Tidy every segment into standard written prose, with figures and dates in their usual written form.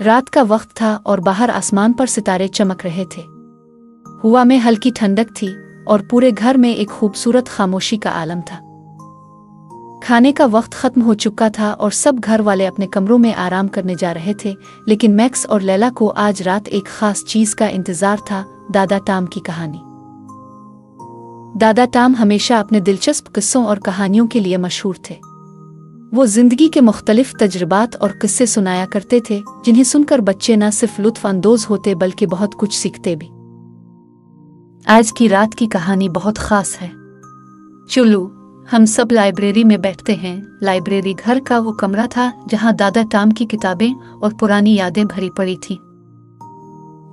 रात का वक्त था और बाहर आसमान पर सितारे चमक रहे थे। हवा में हल्की ठंडक थी और पूरे घर में एक खूबसूरत खामोशी का आलम था। खाने का वक्त खत्म हो चुका था और सब घर वाले अपने कमरों में आराम करने जा रहे थे, लेकिन मैक्स और लैला को आज रात एक खास चीज का इंतजार था, दादा टॉम की कहानी। दादा टॉम हमेशा अपने दिलचस्प किस्सों और कहानियों के लिए मशहूर थे। वो जिंदगी के मुख्तलिफ तजुर्बात और किस्से सुनाया करते थे, जिन्हें सुनकर बच्चे न सिर्फ लुत्फ अंदोज होते बल्कि बहुत कुछ सीखते भी। आज की रात की कहानी बहुत खास है। चलो हम सब लाइब्रेरी में बैठते हैं। लाइब्रेरी घर का वो कमरा था जहां दादा टॉम की किताबें और पुरानी यादें भरी पड़ी थीं।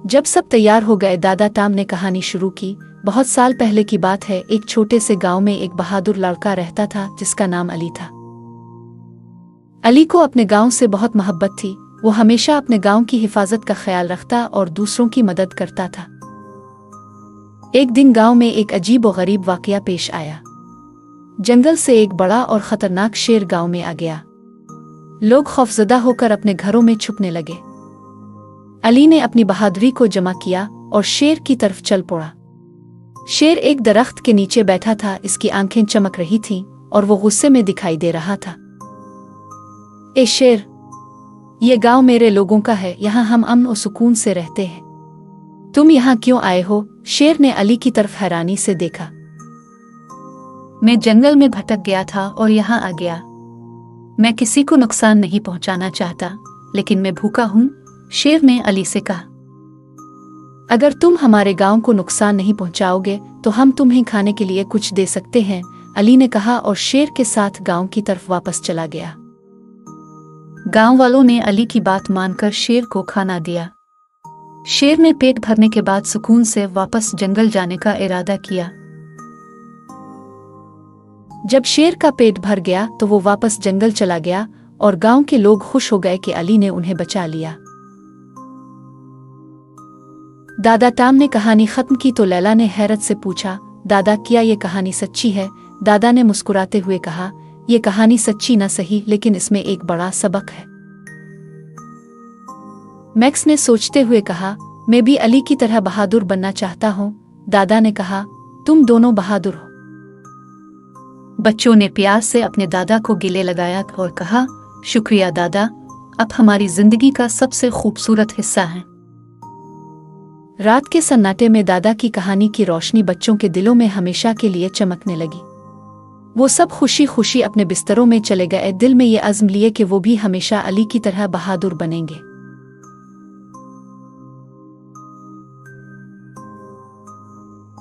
जब सब तैयार हो गए, दादा टॉम ने कहानी शुरू की। बहुत साल पहले की बात है। एक छोटे से गांव में एक बहादुर लड़का रहता था जिसका नाम अली था। अली को अपने गांव से बहुत मोहब्बत थी। वो हमेशा अपने गांव की हिफाजत का ख्याल रखता और दूसरों की मदद करता था। एक दिन गांव में एक अजीब और गरीब वाकया पेश आया। जंगल से एक बड़ा और खतरनाक शेर गांव में आ गया। लोग खौफजदा होकर अपने घरों में छुपने लगे। अली ने अपनी बहादुरी को जमा किया और शेर की तरफ चल पड़ा। शेर एक दरख्त के नीचे बैठा था। इसकी आंखें चमक रही थीं और वो गुस्से में दिखाई दे रहा था। ए शेर, ये गांव मेरे लोगों का है। यहाँ हम अमन और सुकून से रहते हैं। तुम यहाँ क्यों आए हो? शेर ने अली की तरफ हैरानी से देखा। मैं जंगल में भटक गया था और यहाँ आ गया। मैं किसी को नुकसान नहीं पहुंचाना चाहता, लेकिन मैं भूखा हूँ, शेर ने अली से कहा। अगर तुम हमारे गांव को नुकसान नहीं पहुंचाओगे तो हम तुम्हें खाने के लिए कुछ दे सकते हैं, अली ने कहा और शेर के साथ गांव की तरफ वापस चला गया। गांव वालों ने अली की बात मानकर शेर को खाना दिया। शेर ने पेट भरने के बाद सुकून से वापस जंगल जाने का इरादा किया। जब शेर का पेट भर गया तो वो वापस जंगल चला गया और गांव के लोग खुश हो गए कि अली ने उन्हें बचा लिया। दादा टॉम ने कहानी खत्म की तो लैला ने हैरत से पूछा, दादा क्या ये कहानी सच्ची है? दादा ने मुस्कुराते हुए कहा, ये कहानी सच्ची न सही, लेकिन इसमें एक बड़ा सबक है। मैक्स ने सोचते हुए कहा, मैं भी अली की तरह बहादुर बनना चाहता हूँ। दादा ने कहा, तुम दोनों बहादुर हो। बच्चों ने प्यार से अपने दादा को गले लगाया और कहा, शुक्रिया दादा, अब हमारी जिंदगी का सबसे खूबसूरत हिस्सा है। रात के सन्नाटे में दादा की कहानी की रोशनी बच्चों के दिलों में हमेशा के लिए चमकने लगी। वो सब खुशी खुशी अपने बिस्तरों में चले गए, दिल में ये अज़्म लिए कि वो भी हमेशा अली की तरह बहादुर बनेंगे।